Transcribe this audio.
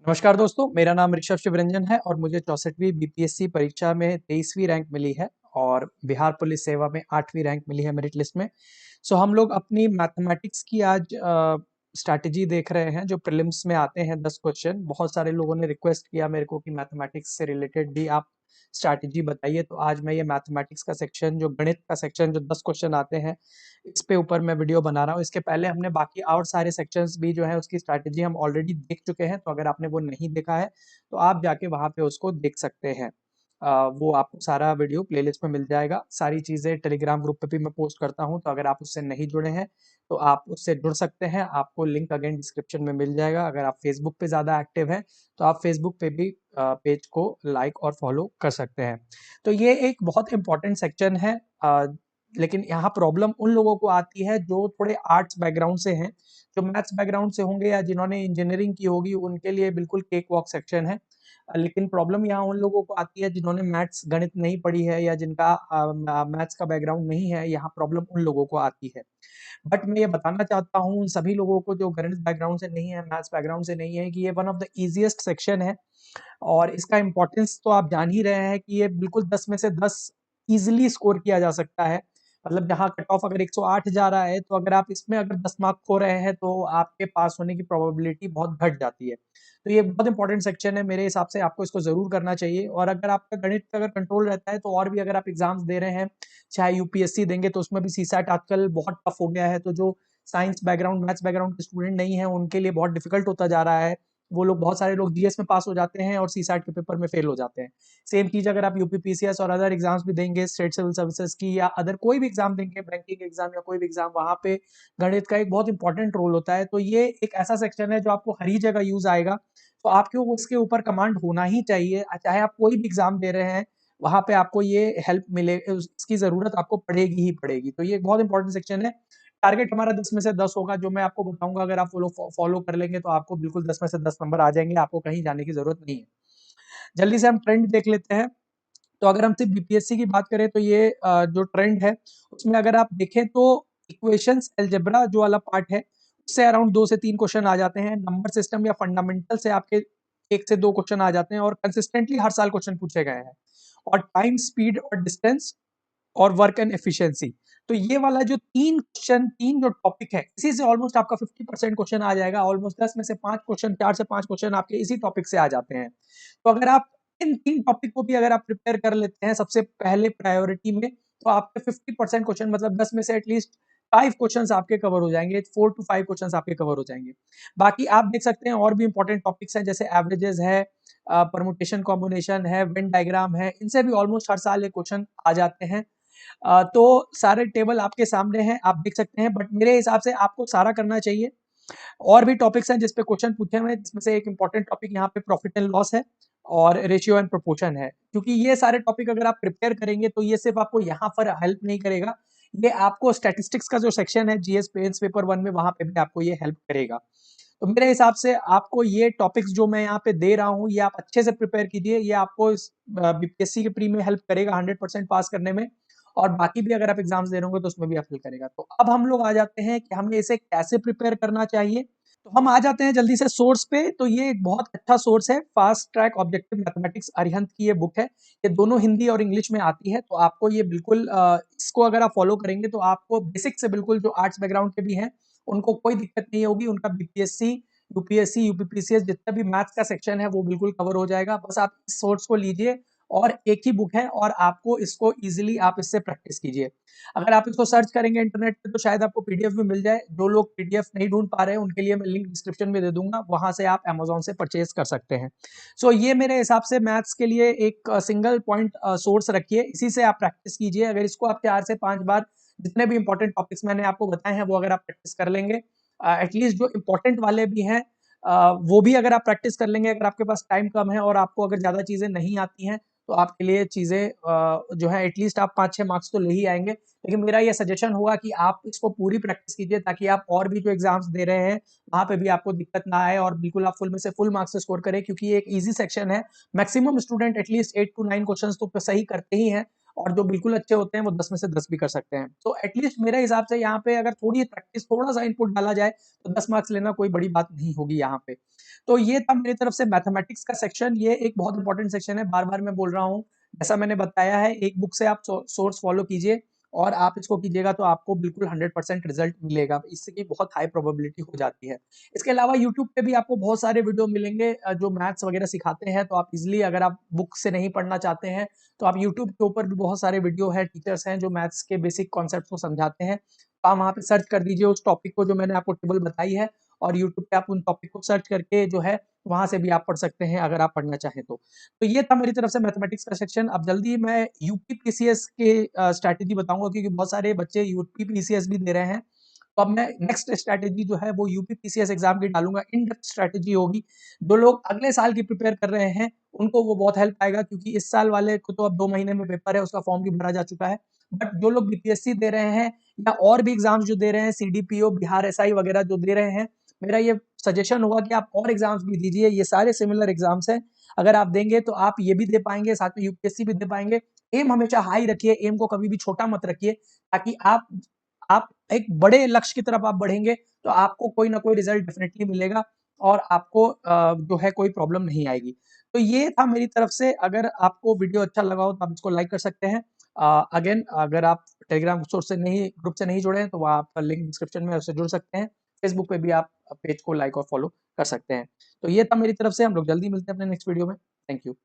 नमस्कार दोस्तों, मेरा नाम ऋषभ शिवरंजन है और मुझे 64वीं बीपीएससी परीक्षा में 23वीं रैंक मिली है और बिहार पुलिस सेवा में 8वीं रैंक मिली है मेरिट लिस्ट में। हम लोग अपनी मैथमेटिक्स की आज स्ट्रैटेजी देख रहे हैं जो प्रीलिम्स में आते हैं 10 क्वेश्चन। बहुत सारे लोगों ने रिक्वेस्ट किया मेरे को कि मैथमेटिक्स से रिलेटेड भी आप स्ट्रैटेजी बताइए, तो आज मैं ये मैथमेटिक्स का सेक्शन जो गणित का सेक्शन जो 10 क्वेश्चन आते हैं इस पे ऊपर मैं वीडियो बना रहा हूँ। इसके पहले हमने बाकी और सारे सेक्शंस भी जो है उसकी स्ट्रैटेजी हम ऑलरेडी देख चुके हैं, तो अगर आपने वो नहीं देखा है तो आप जाके वहाँ पे उसको देख सकते हैं। वो आपको सारा वीडियो प्लेलिस्ट में मिल जाएगा। सारी चीज़ें टेलीग्राम ग्रुप पे भी मैं पोस्ट करता हूँ, तो अगर आप उससे नहीं जुड़े हैं तो आप उससे जुड़ सकते हैं। आपको लिंक अगेन डिस्क्रिप्शन में मिल जाएगा। अगर आप फेसबुक पे ज़्यादा एक्टिव हैं तो आप फेसबुक पे भी पेज को लाइक और फॉलो कर सकते हैं। तो ये एक बहुत इंपॉर्टेंट सेक्शन है, लेकिन यहाँ प्रॉब्लम उन लोगों को आती है जो थोड़े आर्ट्स बैकग्राउंड से हैं। जो मैथ्स बैकग्राउंड से होंगे या जिन्होंने इंजीनियरिंग की होगी उनके लिए बिल्कुल केक वॉक सेक्शन है। लेकिन प्रॉब्लम यहाँ उन लोगों को आती है जिन्होंने मैथ्स गणित नहीं पढ़ी है या जिनका मैथ्स का बैकग्राउंड नहीं है। यहाँ प्रॉब्लम उन लोगों को आती है। बट मैं ये बताना चाहता हूँ उन सभी लोगों को जो गणित बैकग्राउंड से नहीं है, मैथ्स बैकग्राउंड से नहीं है, कि ये one of the easiest section है और इसका इम्पोर्टेंस तो आप जान ही रहे हैं कि ये बिल्कुल 10 में से 10 ईज़िली स्कोर किया जा सकता है। मतलब जहाँ कट ऑफ अगर 108 जा रहा है, तो अगर आप इसमें अगर 10 मार्क खो रहे हैं, तो आपके पास होने की प्रोबेबिलिटी बहुत घट जाती है। तो ये बहुत इंपॉर्टेंट सेक्शन है, मेरे हिसाब से आपको इसको ज़रूर करना चाहिए। और अगर आपका गणित पे अगर कंट्रोल रहता है, तो और भी अगर आप एग्ज़ाम्स दे रहे हैं, चाहे यूपीएससी देंगे, तो उसमें भी सीसैट आजकल बहुत टफ हो गया है। तो जो साइंस बैकग्राउंड, मैथ्स बैकग्राउंड के स्टूडेंट नहीं हैं, उनके लिए बहुत डिफ़िकल्ट होता जा रहा है। वो लोग बहुत सारे लोग जीएस में पास हो जाते हैं और सीसैट के पेपर में फेल हो जाते हैं। सेम चीज़ अगर आप यूपीपीसीएस और अदर एग्जाम्स भी देंगे, स्टेट सिविल सर्विसेज की या अदर कोई भी एग्जाम देंगे, बैंकिंग एग्जाम या कोई भी एग्जाम, वहाँ पे गणित का एक बहुत इंपॉर्टेंट रोल होता है। तो ये एक ऐसा सेक्शन है जो आपको हर ही जगह यूज आएगा, तो आपको इसके ऊपर कमांड होना ही चाहिए। चाहे आप कोई भी एग्जाम दे रहे हैं, वहाँ पे आपको ये हेल्प मिले, इसकी जरूरत आपको पड़ेगी ही पड़ेगी। तो ये एक बहुत इंपॉर्टेंट सेक्शन है। टारगेट हमारा 10 में से 10 होगा, जो मैं आपको बताऊंगा। अगर आप फॉलो कर लेंगे तो आपको बिल्कुल 10 में से 10 नंबर आ जाएंगे, आपको कहीं जाने की जरूरत नहीं है। जल्दी से हम ट्रेंड देख लेते हैं। तो अगर हम सिर्फ बीपीएससी की बात करें तो ये जो ट्रेंड है उसमें अगर आप देखें तो इक्वेशंस अलजेब्रा जो वाला पार्ट है उससे अराउंड 2 से 3 क्वेश्चन आ जाते हैं। नंबर सिस्टम या फंडामेंटल से आपके 1 से 2 क्वेश्चन आ जाते हैं और कंसिस्टेंटली हर साल क्वेश्चन पूछे गए हैं। और टाइम, स्पीड और डिस्टेंस और वर्क एंड एफिशिएंसी, तो ये वाला जो 3 जो टॉपिक है, इसी से ऑलमोस्ट आपका 50% क्वेश्चन आ जाएगा। ऑलमोस्ट 10 में से 5 क्वेश्चन, 4 से 5 क्वेश्चन आपके इसी टॉपिक से आ जाते हैं। तो अगर आप इन 3 टॉपिक को भी अगर आप प्रिपेयर कर लेते हैं सबसे पहले प्रायोरिटी में, तो आपके 50% क्वेश्चन, मतलब 10 में से एटलीस्ट 5 क्वेश्चंस आपके कवर हो जाएंगे, 4 टू 5 क्वेश्चंस आपके कवर हो जाएंगे। बाकी आप देख सकते हैं और भी इंपॉर्टेंट टॉपिक्स हैं, जैसे एवरेजेस है, परमुटेशन कॉम्बिनेशन है, वेन डायग्राम है, इनसे भी ऑलमोस्ट हर साल ये क्वेश्चन आ जाते हैं। तो सारे टेबल आपके सामने हैं, आप देख सकते हैं। बट मेरे हिसाब से आपको सारा करना चाहिए। और भी टॉपिक्स हैं जिस पे क्वेश्चन पूछे हुए हैं, जिसमें से एक इंपॉर्टेंट टॉपिक यहाँ पे प्रॉफिट एंड लॉस है और रेशियो एंड प्रोपोर्शन है। क्योंकि ये सारे टॉपिक अगर आप प्रिपेयर करेंगे तो ये सिर्फ आपको यहाँ पर हेल्प नहीं करेगा, ये आपको स्टैटिस्टिक्स का जो सेक्शन है जीएस मेंस पेपर 1 में, वहां पे भी आपको ये हेल्प करेगा। तो मेरे हिसाब से आपको ये टॉपिक्स जो मैं यहाँ पे दे रहा हूँ, ये आप अच्छे से प्रिपेयर कीजिए। ये आपको इस बीपीएससी के प्री में हेल्प करेगा 100% पास करने में। और बाकी भी अगर आप एग्जाम्स दे रहे होंगे तो उसमें भी हेल्प करेगा। तो अब हम लोग आ जाते हैं कि हमें इसे कैसे प्रिपेयर करना चाहिए। तो हम आ जाते हैं जल्दी से सोर्स पे। तो ये एक बहुत अच्छा सोर्स है, fast track objective mathematics, Arihant की ये बुक है। ये दोनों हिंदी और इंग्लिश में आती है, तो आपको ये बिल्कुल इसको अगर आप फॉलो करेंगे तो आपको बेसिक से बिल्कुल, जो आर्ट्स बैकग्राउंड के भी हैं उनको कोई दिक्कत नहीं होगी। उनका बीपीएससी, यूपीएससी, यूपीपीसीएस जितना भी मैथ्स का सेक्शन है वो बिल्कुल कवर हो जाएगा। बस आप इस सोर्स को लीजिए और एक ही बुक है और आपको इसको इजीली आप इससे प्रैक्टिस कीजिए। अगर आप इसको सर्च करेंगे इंटरनेट पे तो शायद आपको पीडीएफ भी मिल जाए। जो लोग पीडीएफ नहीं ढूंढ पा रहे हैं उनके लिए मैं लिंक डिस्क्रिप्शन में दे दूंगा, वहां से आप अमेजोन से परचेज कर सकते हैं। ये मेरे हिसाब से मैथ्स के लिए एक सिंगल पॉइंट सोर्स रखिए, इसी से आप प्रैक्टिस कीजिए। अगर इसको आप 4 से 5 बार, जितने भी इंपॉर्टेंट टॉपिक्स मैंने आपको बताए हैं वो अगर आप प्रैक्टिस कर लेंगे, एटलीस्ट जो इंपॉर्टेंट वाले भी हैं वो भी अगर आप प्रैक्टिस कर लेंगे, अगर आपके पास टाइम कम है और आपको अगर ज़्यादा चीज़ें नहीं आती हैं, तो आपके लिए चीज़ें जो है एटलीस्ट आप 5-6 मार्क्स तो ले ही आएंगे। लेकिन मेरा ये सजेशन होगा कि आप इसको पूरी प्रैक्टिस कीजिए, ताकि आप और भी जो एग्जाम्स दे रहे हैं वहाँ पे भी आपको दिक्कत ना आए और बिल्कुल आप फुल में से फुल मार्क्स स्कोर करें। क्योंकि ये एक ईजी सेक्शन है। Maximum student at least 8 to 9 questions तो सही करते ही हैं और जो बिल्कुल अच्छे होते हैं वो 10 में से 10 भी कर सकते हैं। तो एटलीस्ट मेरे हिसाब से यहाँ पे अगर थोड़ी प्रैक्टिस, थोड़ा-सा इनपुट डाला जाए तो 10 मार्क्स लेना कोई बड़ी बात नहीं होगी यहाँ पे। तो ये था मेरी तरफ से मैथमेटिक्स का सेक्शन, ये एक बहुत इंपॉर्टेंट सेक्शन है, बार-बार मैं बोल रहा हूँ। जैसा मैंने बताया है, एक बुक से आप सोर्स फॉलो कीजिए और आप इसको कीजिएगा तो आपको बिल्कुल 100% रिजल्ट मिलेगा, इसकी बहुत हाई प्रोबेबिलिटी हो जाती है। इसके अलावा यूट्यूब पे भी आपको बहुत सारे वीडियो मिलेंगे जो मैथ्स वगैरह सिखाते हैं, तो आप इजीली, अगर आप बुक से नहीं पढ़ना चाहते हैं तो आप यूट्यूब के ऊपर भी बहुत सारे वीडियो है, टीचर्स हैं जो मैथ्स के बेसिक कॉन्सेप्ट को समझाते हैं। तो आप वहाँ पे सर्च कर दीजिए उस टॉपिक को जो मैंने आपको टेबल बताई है, और यूट्यूब पे आप उन टॉपिक को सर्च करके जो है वहाँ से भी आप पढ़ सकते हैं अगर आप पढ़ना चाहें तो। तो ये था मेरी तरफ से मैथमेटिक्स का सेक्शन। अब जल्दी मैं यूपी पीसीएस के स्ट्रैटेजी बताऊंगा, क्योंकि बहुत सारे बच्चे यूपी पीसीएस भी दे रहे हैं। तो अब मैं नेक्स्ट स्ट्रैटेजी जो है वो यूपी पीसीएस एग्जाम की डालूंगा, इन डेप्थ स्ट्रैटेजी होगी। जो लोग अगले साल की प्रिपेयर कर रहे हैं उनको वो बहुत हेल्प आएगा, क्योंकि इस साल वाले को तो अब 2 महीने में पेपर है, उसका फॉर्म भी भरा जा चुका है। बट जो लोग बीपीएससी दे रहे हैं या और भी एग्जाम्स जो दे रहे हैं, सीडीपीओ, बिहार एसआई वगैरह जो दे रहे हैं, मेरा ये सजेशन होगा कि आप और एग्जाम्स भी दीजिए। ये सारे सिमिलर एग्जाम्स हैं, अगर आप देंगे तो आप ये भी दे पाएंगे, साथ में यूपीएससी भी दे पाएंगे। एम हमेशा हाई रखिए, एम को कभी भी छोटा मत रखिए, ताकि आप एक बड़े लक्ष्य की तरफ आप बढ़ेंगे तो आपको कोई ना कोई रिजल्ट डेफिनेटली मिलेगा, और आपको जो है कोई प्रॉब्लम नहीं आएगी। तो ये था मेरी तरफ से। अगर आपको वीडियो अच्छा लगा हो तो आप इसको लाइक कर सकते हैं। अगेन, अगर आप टेलीग्राम सोर्स से नहीं, ग्रुप से नहीं जुड़े हैं, तो वहाँ आपका लिंक डिस्क्रिप्शन में, उससे जुड़ सकते हैं। फेसबुक पे भी आप पेज को लाइक और फॉलो कर सकते हैं। तो ये था मेरी तरफ से, हम लोग जल्दी मिलते हैं अपने नेक्स्ट वीडियो में। Thank you.